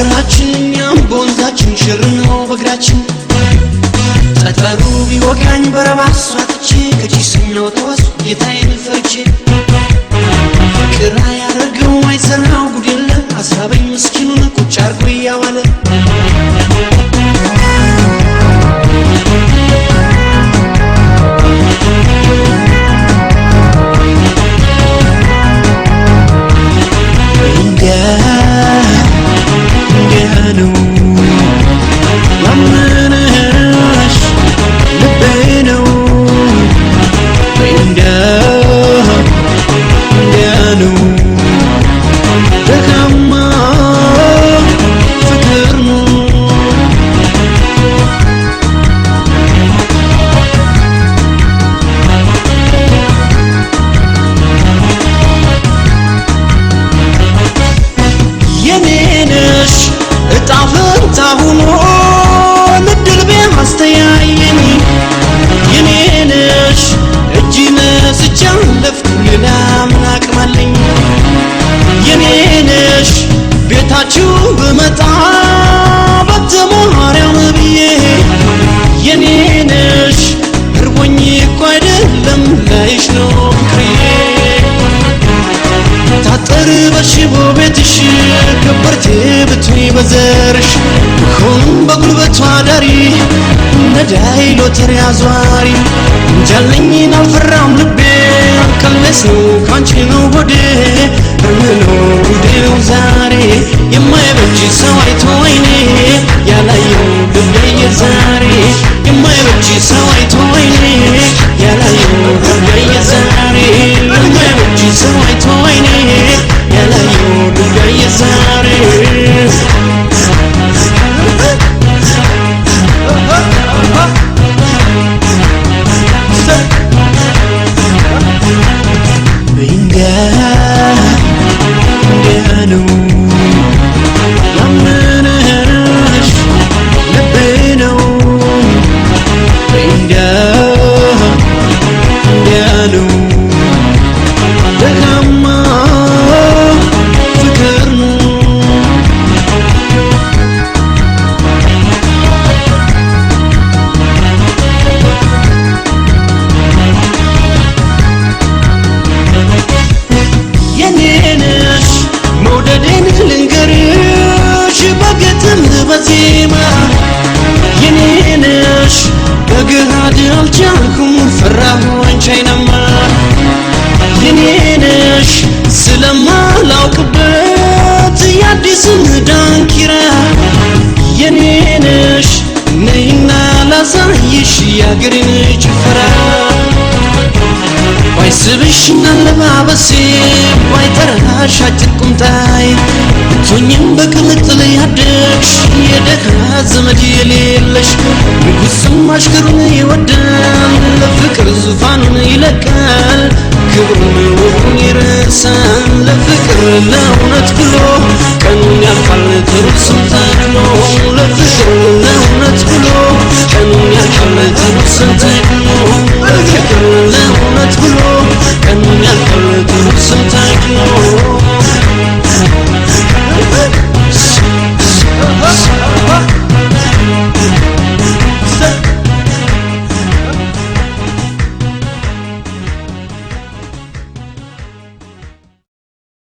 በአገራችን እኛም በወንዛችን ሽር ነው በእግራችን ጠጠሩ ቢወጋኝ በረባሷ ትቼ ከኪስኛው ተወሱ ጌታዬን ፈርቼ ፍቅር ያደረገው አይዘራው ጉድ የለ አሳበኝ ምስኪኑን ቁጭ አርጎ እያዋለ በመጣ በተማርያም ብዬ የኔነሽ እርቦኝ እኮ አይደለም ላይሽ ነው ፍቅሬ ታጠር በሽቦ ቤትሽ ከበርቴ ብትይ በዘርሽ ሁሉም በጉልበቷ ዳሪ ነዳይ ሎተሪ አዟሪ እንጃለኝን አልፈራም ልቤ ከለስ ነው ካንቺ ነው ሆዴ እርምነው ጉዴ ነው ዛሬ የማይበጅ ሰው አይቶ አይኔ ያላየው ልቤ የዛሬ የማይበጅ ሰው አይቶ አይኔ ያላየው ልቤ የዛሬ የማይበጅ ሰው አይቶ አይኔ ያላየው ልቤ የዛሬ በዜማ የኔነሽ በግሃድ አልቻልኩም ፈራሁኝ ቻይናማ የኔነሽ ስለማላውቅበት የአዲስን ዳንኪራ የኔነሽ ነይና ላሳይሽ የአገሬን ጭፈራ ባይስብሽ አለባበሴ ባይጠራሽ አጭር ቁምጣይ ብትሆኝም በቅምጥል ያደግሽ የደሃ ዘመድ የሌለሽ ንጉሥም አሽከሩን ይወዳል ለፍቅር ዙፋኑን ይለቃል ክብሩን ወጉን ይረሳል ለፍቅር ለእውነት ብሎ ቀኑን ያልፋል ጥሩ